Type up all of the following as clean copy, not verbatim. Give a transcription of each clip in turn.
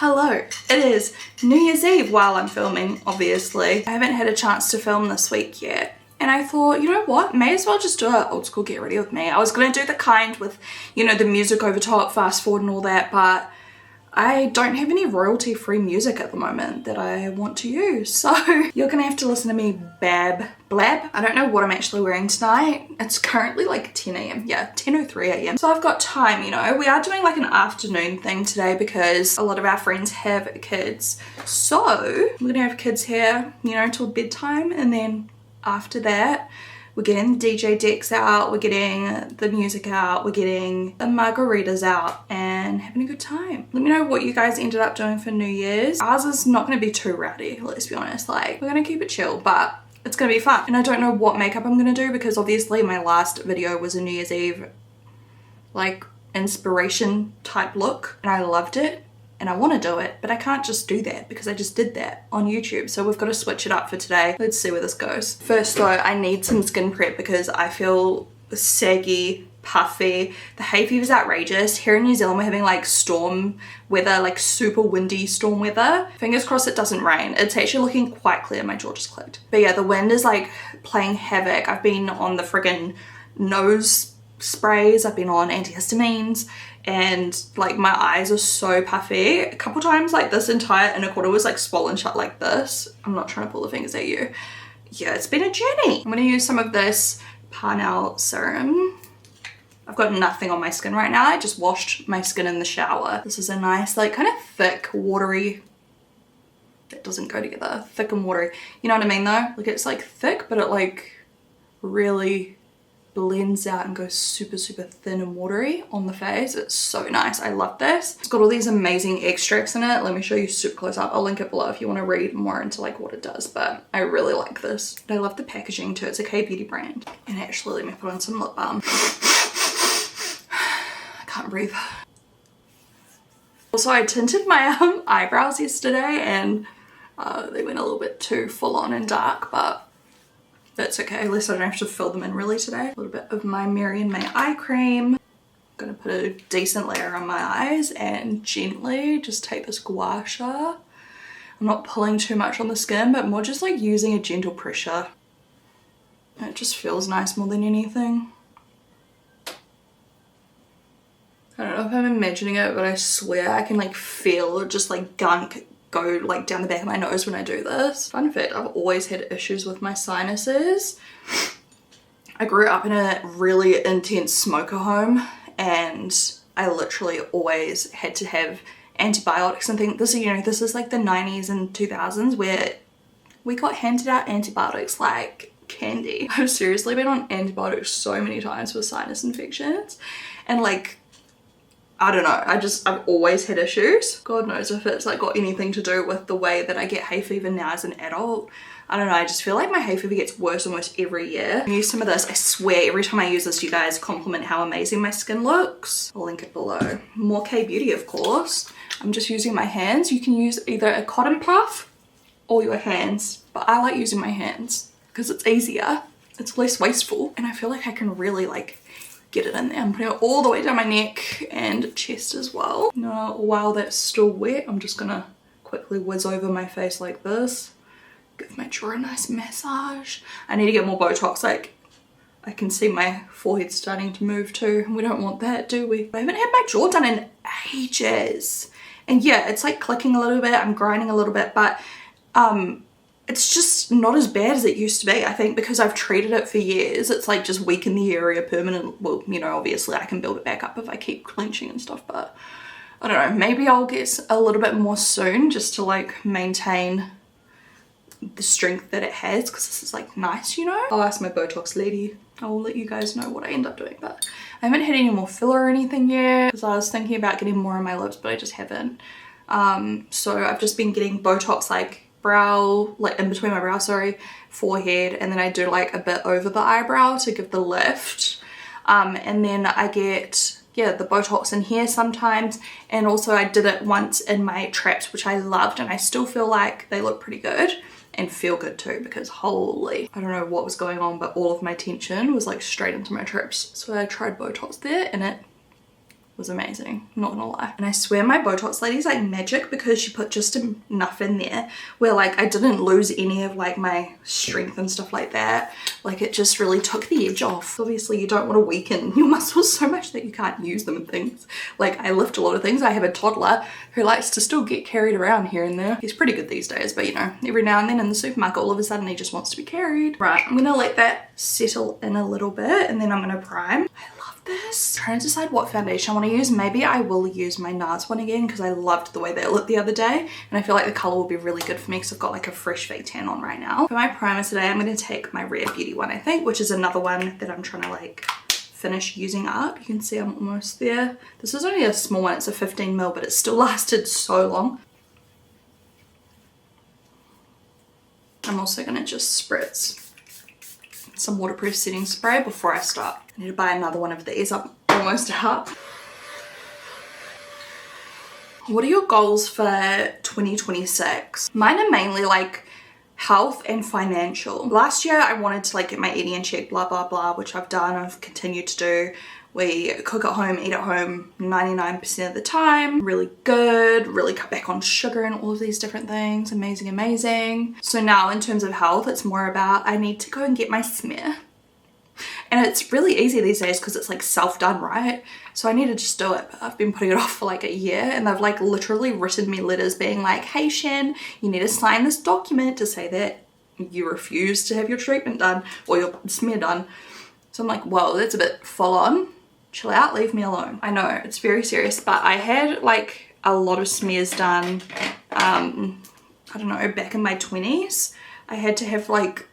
Hello, it is New Year's Eve while I'm filming, obviously. I haven't had a chance to film this week yet. And I thought, you know what, may as well just do an old school get ready with me. I was gonna do the kind with, you know, the music over top, fast forward and all that, but I don't have any royalty free music at the moment that I want to use. So you're gonna have to listen to me blab. I don't know what I'm actually wearing tonight. It's currently like 10 a.m. Yeah, 10:03 a.m. So I've got time, you know. We are doing like an afternoon thing today because a lot of our friends have kids. So we're gonna have kids here, you know, till bedtime, and then after that we're getting the DJ decks out, we're getting the music out, we're getting the margaritas out and having a good time. Let me know what you guys ended up doing for New Year's. Ours is not going to be too rowdy, let's be honest. Like, we're going to keep it chill, but it's going to be fun. And I don't know what makeup I'm going to do because obviously my last video was a New Year's Eve like inspiration type look and I loved it. And I want to do it, but I can't just do that because I just did that on YouTube. So we've got to switch it up for today. Let's see where this goes. First though, I need some skin prep because I feel saggy, puffy. The hay fever's outrageous. Here in New Zealand, we're having like storm weather, like super windy storm weather. Fingers crossed it doesn't rain. It's actually looking quite clear. My jaw just clicked. But yeah, the wind is like playing havoc. I've been on the friggin' nose sprays. I've been on antihistamines. And like my eyes are so puffy. A couple times like this entire inner quarter was like swollen shut like this. I'm not trying to pull the fingers at you. Yeah, it's been a journey. I'm gonna use some of this Parnell serum. I've got nothing on my skin right now. I just washed my skin in the shower. This is a nice like kind of thick watery, that doesn't go together, thick and watery. You know what I mean though? Like it's like thick but it like really blends out and goes super thin and watery on the face. It's so nice. I love this. It's got all these amazing extracts in it. Let me show you super close up. I'll link it below if you want to read more into like what it does, but I really like this. I love the packaging too. It's a K-beauty brand. And actually let me put on some lip balm. I can't breathe. Also, I tinted my eyebrows yesterday and they went a little bit too full on and dark, but that's okay, at least I don't have to fill them in really today. A little bit of my Mary and May eye cream. I'm gonna put a decent layer on my eyes and gently just take this gua sha. I'm not pulling too much on the skin, but more just like using a gentle pressure. It just feels nice more than anything. I don't know if I'm imagining it, but I swear I can like feel just like gunk go like down the back of my nose when I do this. Fun fact, I've always had issues with my sinuses. I grew up in a really intense smoker home and I literally always had to have antibiotics and things. This, you know, this is like the 90s and 2000s where we got handed out antibiotics like candy. I've seriously been on antibiotics so many times for sinus infections and like I don't know, I've always had issues. God knows if it's like got anything to do with the way that I get hay fever now as an adult. I don't know, I just feel like my hay fever gets worse almost every year. I use some of this, I swear every time I use this you guys compliment how amazing my skin looks. I'll link it below. More K-beauty of course. I'm just using my hands. You can use either a cotton puff or your hands, but I like using my hands because it's easier, it's less wasteful, and I feel like I can really like get it in there. I'm putting it all the way down my neck and chest as well. Now, while that's still wet, I'm just gonna quickly whiz over my face like this. Give my jaw a nice massage. I need to get more Botox. Like, I can see my forehead starting to move too. We don't want that, do we? I haven't had my jaw done in ages. And yeah, it's like clicking a little bit. I'm grinding a little bit, but it's just not as bad as it used to be. I think because I've treated it for years, it's like just weakened the area permanent. Well, you know, obviously I can build it back up if I keep clenching and stuff, but I don't know, maybe I'll get a little bit more soon just to like maintain the strength that it has because this is like nice, you know. I'll ask my Botox lady. I'll let you guys know what I end up doing, but I haven't had any more filler or anything yet because I was thinking about getting more on my lips, but I just haven't. So I've just been getting Botox like brow, like in between my brow, sorry, forehead, and then I do like a bit over the eyebrow to give the lift, and then I get, yeah, the Botox in here sometimes, and also I did it once in my traps, which I loved, and I still feel like they look pretty good and feel good too because holy, I don't know what was going on, but all of my tension was like straight into my traps, so I tried Botox there and it was amazing, I'm not gonna lie. And I swear my Botox lady's like magic, because she put just enough in there where like I didn't lose any of like my strength and stuff like that. Like it just really took the edge off. Obviously you don't want to weaken your muscles so much that you can't use them and things. Like I lift a lot of things. I have a toddler who likes to still get carried around here and there. He's pretty good these days, but you know, every now and then in the supermarket all of a sudden he just wants to be carried. Right, I'm gonna let that settle in a little bit and then I'm gonna prime. I love this. I'm trying to decide what foundation I want to use. Maybe I will use my NARS one again because I loved the way they looked the other day, and I feel like the color will be really good for me because I've got like a fresh fake tan on right now. For my primer today, I'm going to take my Rare Beauty one, I think, which is another one that I'm trying to like finish using up. You can see I'm almost there. This is only a small one, it's a 15 ml, but it still lasted so long. I'm also going to just spritz some waterproof setting spray before I start. I need to buy another one of these. I'm almost out. What are your goals for 2026? Mine are mainly like health and financial. Last year I wanted to like get my eating in check, blah blah blah, which I've done. I've continued to do. We cook at home, eat at home 99% of the time. Really good, really cut back on sugar and all of these different things. Amazing, amazing. So now in terms of health, it's more about I need to go and get my smear. And it's really easy these days because it's like self-done, right? So I need to just do it. But I've been putting it off for like a year, and they've like literally written me letters being like, hey Shan, you need to sign this document to say that you refuse to have your treatment done or your smear done. So I'm like, whoa, that's a bit full on. Chill out, leave me alone. I know it's very serious, but I had like a lot of smears done, I don't know, back in my 20s. I had to have like,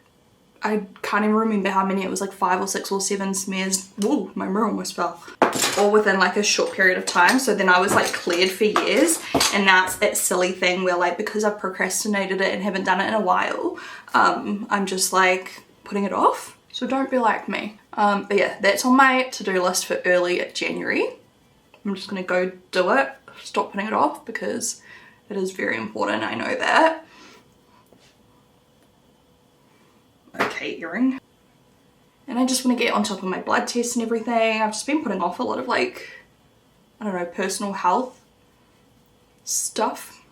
I can't even remember how many, it was like 5 or 6 or 7 smears. Whoa, my mirror almost fell. All within like a short period of time. So then I was like cleared for years, and now it's that silly thing where like, because I've procrastinated it and haven't done it in a while, I'm just like putting it off. So don't be like me. But yeah, that's on my to-do list for early January. I'm just gonna go do it, stop putting it off, because it is very important, I know that. Okay, earring. And I just want to get on top of my blood tests and everything. I've just been putting off a lot of like, I don't know, personal health stuff.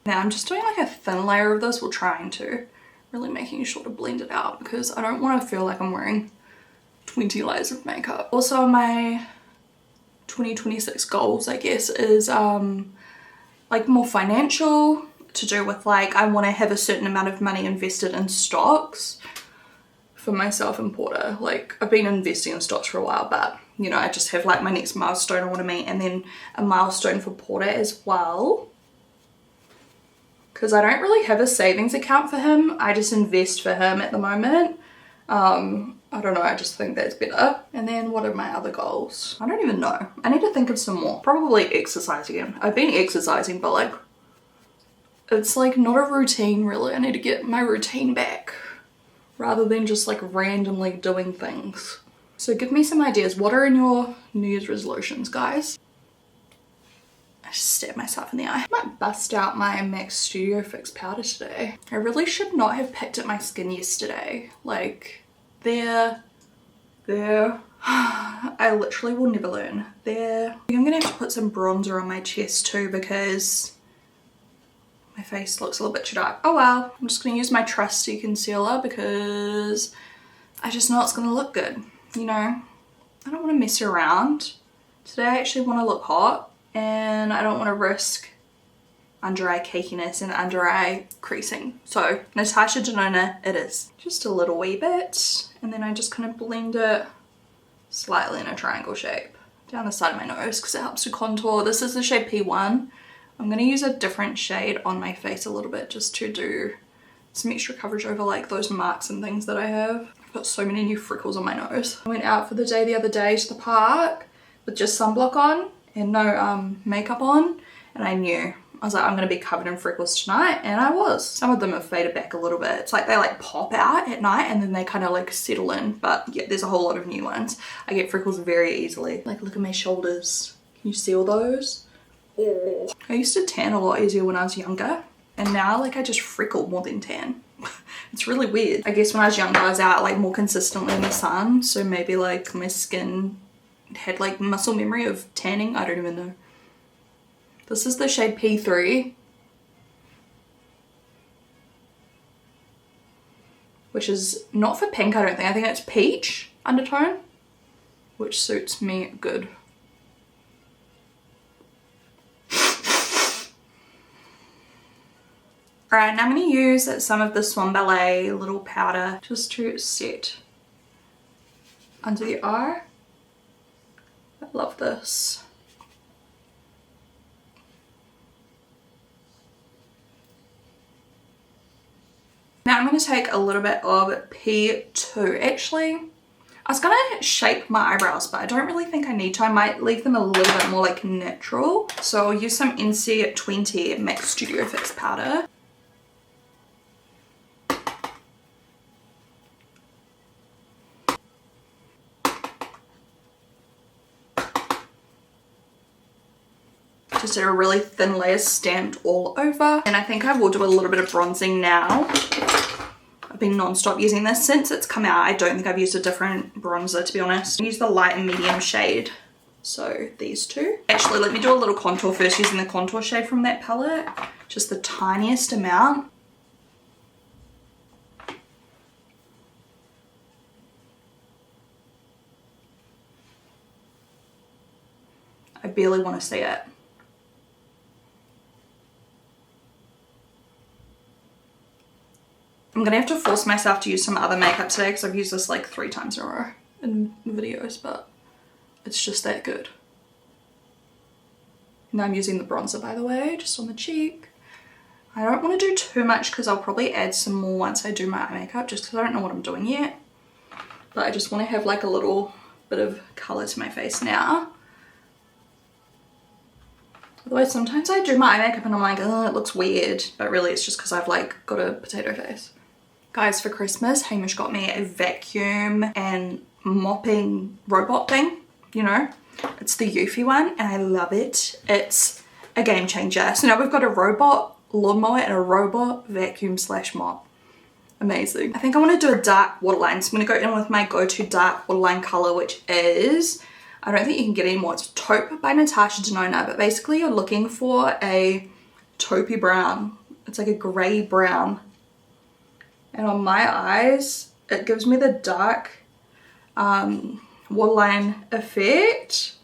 Now I'm just doing like a thin layer of this, or trying to. Really making sure to blend it out because I don't want to feel like I'm wearing 20 layers of makeup. Also my 2026 goals, I guess, is like more financial, to do with like I want to have a certain amount of money invested in stocks for myself and Porter. Like I've been investing in stocks for a while, but you know, I just have like my next milestone I want to meet, and then a milestone for Porter as well. Because I don't really have a savings account for him. I just invest for him at the moment. I don't know, I just think that's better. And then what are my other goals? I don't even know. I need to think of some more. Probably exercise again. I've been exercising, but like, it's like not a routine really. I need to get my routine back rather than just like randomly doing things. So give me some ideas. What are in your New Year's resolutions, guys? I just stabbed myself in the eye. I might bust out my MAC Studio Fix powder today. I really should not have picked at my skin yesterday. Like, there. I literally will never learn. There. I think I'm gonna have to put some bronzer on my chest too because my face looks a little bit too dark. Oh well. I'm just gonna use my trusty concealer because I just know it's gonna look good. You know, I don't want to mess around. Today I actually want to look hot. And I don't want to risk under eye cakiness and under eye creasing. So Natasha Denona it is. Just a little wee bit. And then I just kind of blend it slightly in a triangle shape down the side of my nose because it helps to contour. This is the shade P1. I'm going to use a different shade on my face a little bit just to do some extra coverage over like those marks and things that I have. I've got so many new freckles on my nose. I went out for the day the other day to the park with just sunblock on and no makeup on, and I knew. I was like, I'm gonna be covered in freckles tonight, and I was. Some of them have faded back a little bit. It's like they like pop out at night and then they kind of like settle in, but yeah, there's a whole lot of new ones. I get freckles very easily. Like look at my shoulders. Can you see all those? Oh. I used to tan a lot easier when I was younger, and now like I just freckle more than tan. It's really weird. I guess when I was younger I was out like more consistently in the sun, so maybe like my skin had like muscle memory of tanning. I don't even know. This is the shade P3, which is not for pink, I don't think. I think it's peach undertone, which suits me good. Alright, now I'm going to use some of the Swan Ballet little powder just to set under the eye. I love this. Now I'm going to take a little bit of P2. Actually, I was going to shape my eyebrows, but I don't really think I need to. I might leave them a little bit more like natural. So I'll use some NC20 MAC Studio Fix powder. Just did a really thin layer stamped all over. And I think I will do a little bit of bronzing now. I've been non-stop using this since it's come out. I don't think I've used a different bronzer, to be honest. I use the light and medium shade. So these two. Actually, let me do a little contour first using the contour shade from that palette. Just the tiniest amount. I barely want to see it. I'm gonna have to force myself to use some other makeup today because I've used this like 3 times in a row in videos, but it's just that good. Now I'm using the bronzer, by the way, just on the cheek. I don't want to do too much because I'll probably add some more once I do my eye makeup, just because I don't know what I'm doing yet. But I just want to have like a little bit of colour to my face now. Otherwise, sometimes I do my eye makeup and I'm like, oh, it looks weird. But really it's just because I've like got a potato face. Guys, for Christmas, Hamish got me a vacuum and mopping robot thing, you know. It's the Eufy one and I love it. It's a game changer. So now we've got a robot lawnmower and a robot vacuum / mop. Amazing. I think I want to do a dark waterline. So I'm going to go in with my go-to dark waterline color, which is, I don't think you can get any more. It's Taupe by Natasha Denona, but basically you're looking for a taupey brown. It's like a gray brown. And on my eyes, it gives me the dark waterline effect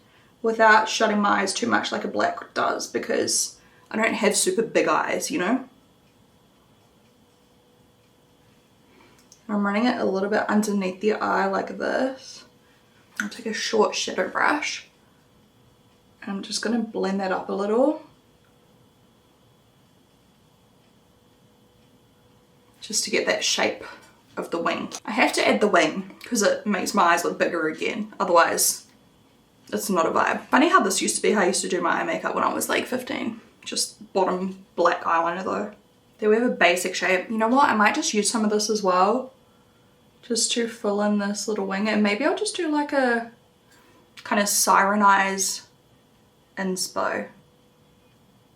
without shutting my eyes too much like a black does, because I don't have super big eyes, you know. I'm running it a little bit underneath the eye like this. I'll take a short shadow brush and I'm just going to blend that up a little. Just to get that shape of the wing. I have to add the wing because it makes my eyes look bigger again. Otherwise, it's not a vibe. Funny how this used to be how I used to do my eye makeup when I was like 15. Just bottom black eyeliner though. There we have a basic shape. You know what? I might just use some of this as well. Just to fill in this little wing. And maybe I'll just do like a kind of Siren eyes inspo.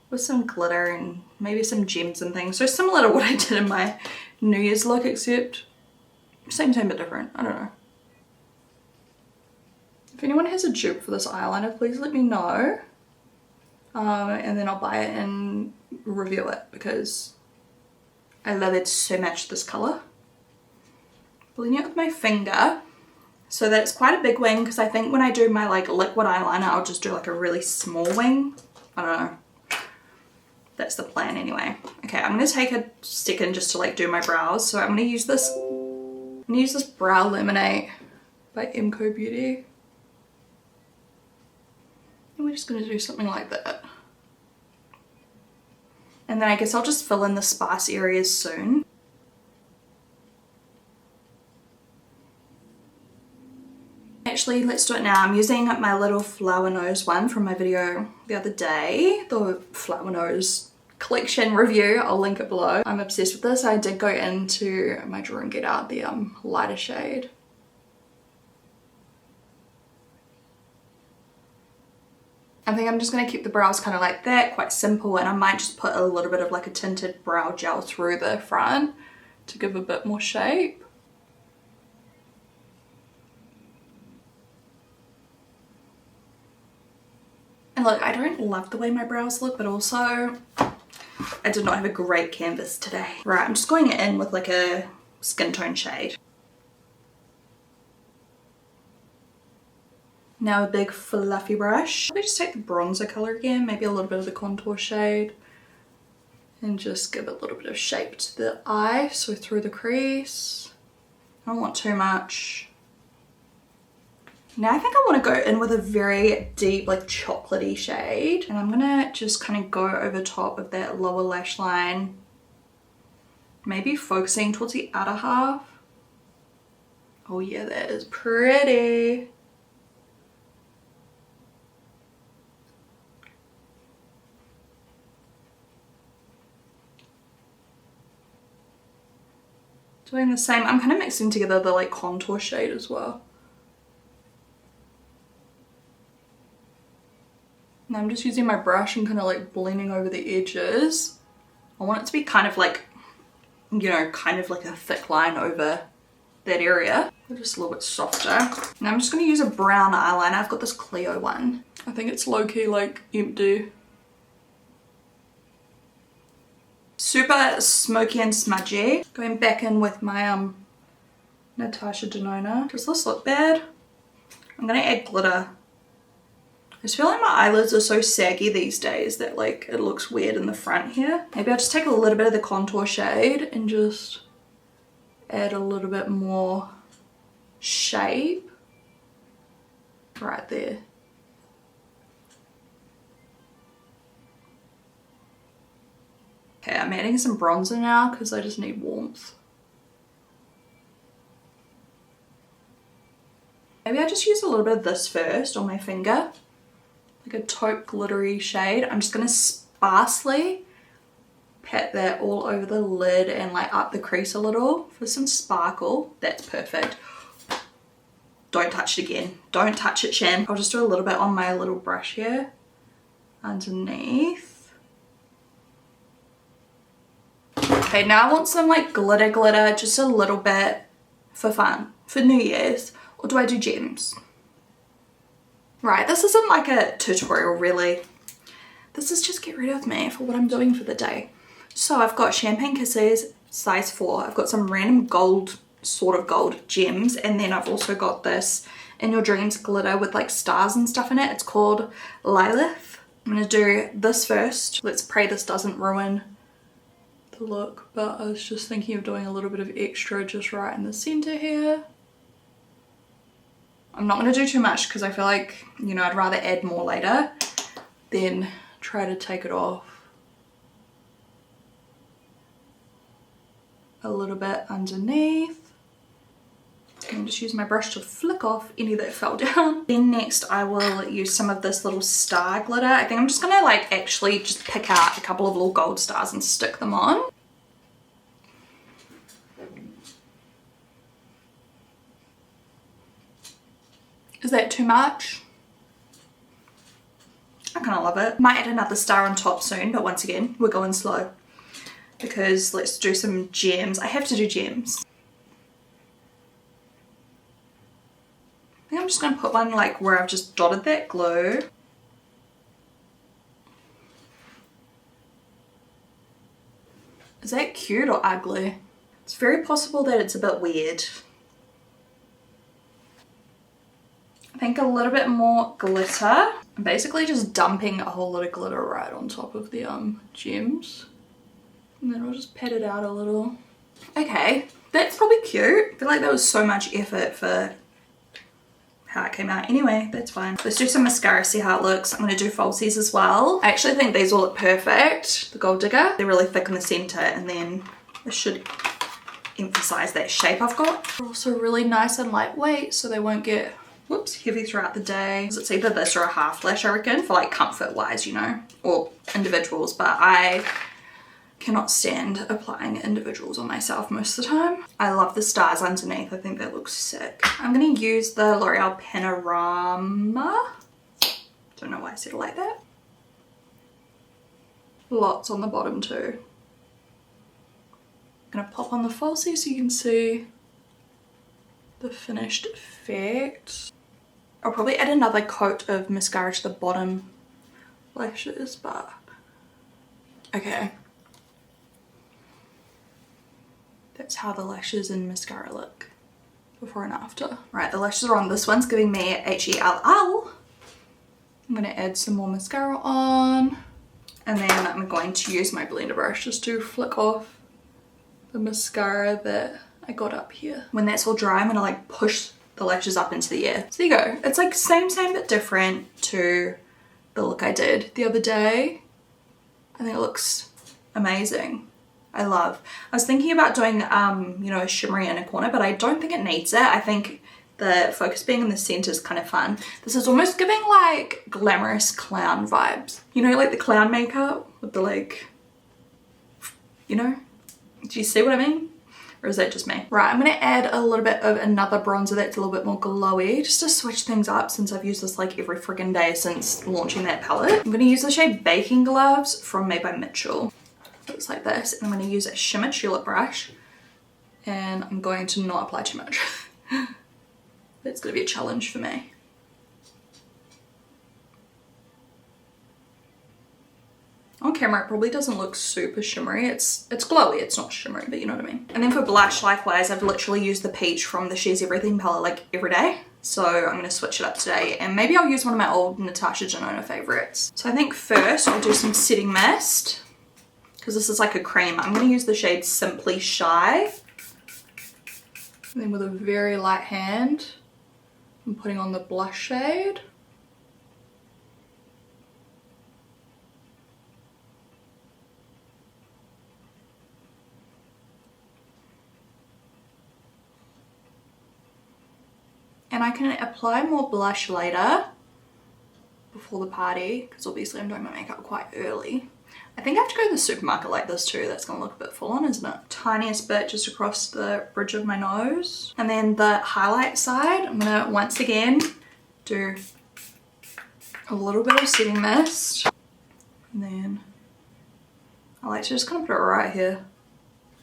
With some glitter and maybe some gems and things. So similar to what I did in my New Year's look, except same but different. I don't know. If anyone has a dupe for this eyeliner, please let me know. And then I'll buy it and review it because I love it so much, this colour. Blending it with my finger so that it's quite a big wing, because I think when I do my like liquid eyeliner, I'll just do like a really small wing. I don't know. That's the plan anyway. Okay, I'm going to take a second just to like do my brows. So I'm going to use this, Brow Laminate by Emco Beauty. And we're just going to do something like that. And then I guess I'll just fill in the sparse areas soon. Actually, let's do it now. I'm using my little flower nose one from my video the other day, the flower nose collection review. I'll link it below. I'm obsessed with this. I did go into my drawer and get out the lighter shade. I think I'm just going to keep the brows kind of like that, quite simple, and I might just put a little bit of like a tinted brow gel through the front to give a bit more shape. look, I don't love the way my brows look, but also I did not have a great canvas today. Right, I'm just going in with like a skin tone shade. Now a big fluffy brush. Let me just take the bronzer color again, maybe a little bit of the contour shade, and just give a little bit of shape to the eye, so through the crease. I don't want too much. Now I think I want to go in with a very deep, like chocolatey shade, and I'm gonna just kind of go over top of that lower lash line, maybe focusing towards the outer half. Oh yeah, that is pretty. Doing the same. I'm kind of mixing together the like contour shade as well. Now I'm just using my brush and kind of like blending over the edges. I want it to be kind of like, you know, kind of like a thick line over that area. Just a little bit softer. Now I'm just going to use a brown eyeliner. I've got this Clio one. I think it's low-key like empty. Super smoky and smudgy. Going back in with my Natasha Denona. Does this look bad? I'm gonna add glitter. I just feel like my eyelids are so saggy these days that like it looks weird in the front here. Maybe I'll just take a little bit of the contour shade and just add a little bit more shape right there. Okay, I'm adding some bronzer now because I just need warmth. Maybe I just use a little bit of this first on my finger. Like a taupe glittery shade. I'm just going to sparsely pat that all over the lid and like up the crease a little for some sparkle. That's perfect. Don't touch it again. Don't touch it, Shan. I'll just do a little bit on my little brush here underneath. Okay, now I want some like glitter, just a little bit for fun, for New Year's. Or do I do gems? Right, this isn't like a tutorial really. This is just get rid of me for what I'm doing for the day. So I've got Champagne Kisses, size 4. I've got some random gold, sort of gold gems. And then I've also got this In Your Dreams glitter with like stars and stuff in it. It's called Lilith. I'm going to do this first. Let's pray this doesn't ruin the look, but I was just thinking of doing a little bit of extra just right in the center here. I'm not going to do too much because I feel like, you know, I'd rather add more later than try to take it off. A little bit underneath. And just use my brush to flick off any that fell down. Then next I will use some of this little star glitter. I think I'm just gonna like actually just pick out a couple of little gold stars and stick them on. Is that too much? I kind of love it. Might add another star on top soon, but once again, we're going slow. Because let's do some gems. I have to do gems. I think I'm just going to put one like where I've just dotted that glue. Is that cute or ugly? It's very possible that it's a bit weird. I think a little bit more glitter. I'm basically just dumping a whole lot of glitter right on top of the gems. And then I'll just pat it out a little. Okay, that's probably cute. I feel like that was so much effort for how it came out. Anyway, that's fine. Let's do some mascara, see how it looks. I'm going to do falsies as well. I actually think these will look perfect. The Gold Digger. They're really thick in the center, and then this should emphasize that shape I've got. They're also really nice and lightweight, so they won't get, whoops, heavy throughout the day. It's either this or a half lash, I reckon, for like comfort wise, you know, or individuals, but I cannot stand applying individuals on myself most of the time. I love the stars underneath. I think that looks sick. I'm going to use the L'Oreal Panorama. Don't know why I said it like that. Lots on the bottom too. I'm going to pop on the falsie so you can see the finished effect. I'll probably add another coat of mascara to the bottom lashes, but okay. That's how the lashes and mascara look before and after. Right, the lashes are on. This one's giving me H-E-L-L. I'm gonna add some more mascara on, and then I'm going to use my blender brush just to flick off the mascara that I got up here. When that's all dry, I'm gonna like push the lashes up into the air. So there you go. It's like same but different to the look I did the other day. I think it looks amazing. I love. I was thinking about doing, you know, a shimmery inner corner, but I don't think it needs it. I think the focus being in the center is kind of fun. This is almost giving like glamorous clown vibes. You know, like the clown makeup with the like, you know? Do you see what I mean? Or is that just me? Right, I'm gonna add a little bit of another bronzer that's a little bit more glowy, just to switch things up since I've used this like every friggin' day since launching that palette. I'm gonna use the shade Baking Gloves from Made by Mitchell. Looks like this, and I'm gonna use a shimmer tulip brush, and I'm going to not apply too much. That's gonna be a challenge for me. On camera it probably doesn't look super shimmery. It's glowy, it's not shimmery, but you know what I mean. And then for blush, likewise, I've literally used the Peach from the She's Everything palette like every day. So I'm gonna switch it up today, and maybe I'll use one of my old Natasha Denona favorites. So I think first I'll do some setting mist, because this is like a cream. I'm gonna use the shade Simply Shy. And then with a very light hand, I'm putting on the blush shade. And I can apply more blush later before the party, because obviously I'm doing my makeup quite early. I think I have to go to the supermarket like this too. That's gonna look a bit full on, isn't it? Tiniest bit just across the bridge of my nose. And then the highlight side, I'm gonna once again do a little bit of setting mist. And then I like to just kind of put it right here.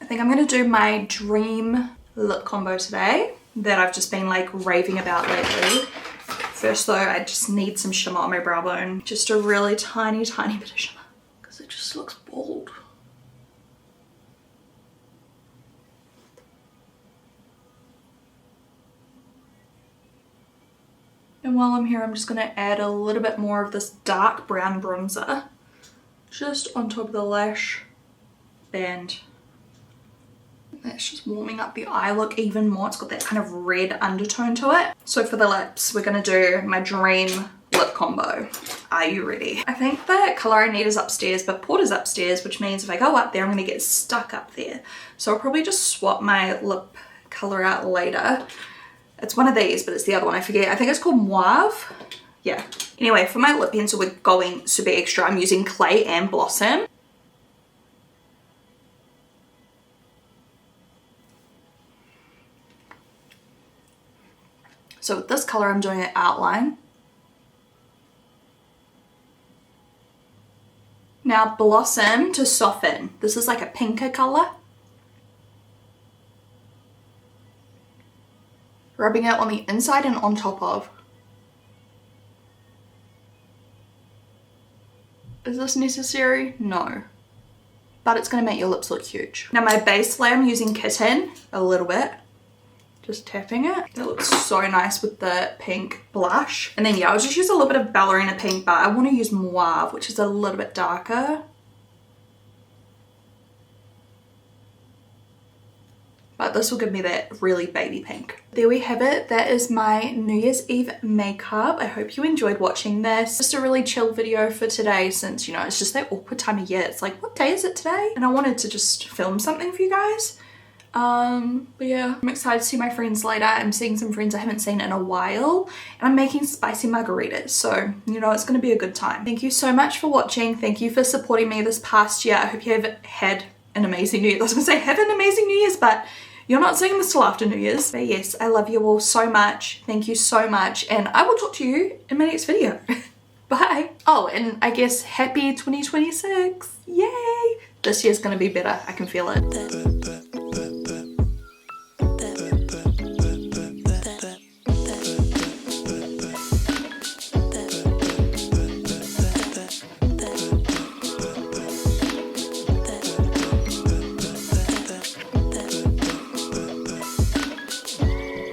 I think I'm gonna do my dream lip combo today that I've just been like raving about lately. First though, I just need some shimmer on my brow bone. Just a really tiny bit of shimmer, because it just looks bold. And while I'm here, I'm just gonna add a little bit more of this dark brown bronzer just on top of the lash band. That's just warming up the eye look even more. It's got that kind of red undertone to it. So for the lips, we're gonna do my dream lip combo. Are you ready? I think the color I need is upstairs, but Porter's upstairs, which means if I go up there, I'm gonna get stuck up there. So I'll probably just swap my lip color out later. It's one of these, but it's the other one, I forget. I think it's called Mauve. Yeah. Anyway, for my lip pencil, we're going super extra. I'm using Clay and Blossom. So with this color, I'm doing an outline. Now Blossom to soften. This is like a pinker color. Rubbing it on the inside and on top of. Is this necessary? No. But it's gonna make your lips look huge. Now my base layer, I'm using Kitten a little bit. Just tapping it. It looks so nice with the pink blush. And then yeah, I'll just use a little bit of Ballerina Pink, but I want to use Mauve, which is a little bit darker. But this will give me that really baby pink. There we have it. That is my New Year's Eve makeup. I hope you enjoyed watching this. Just a really chill video for today since, you know, it's just that awkward time of year. It's like, what day is it today? And I wanted to just film something for you guys. But yeah, I'm excited to see my friends later. I'm seeing some friends I haven't seen in a while, and I'm making spicy margaritas, so you know it's gonna be a good time. Thank you so much for watching. Thank you for supporting me this past year. I hope you have had an amazing New Year's. I was gonna say have an amazing New Year's, but you're not seeing this till after New Year's. But yes, I love you all so much. Thank you so much, and I will talk to you in my next video. Bye. Oh, and I guess happy 2026. Yay! This year's gonna be better. I can feel it.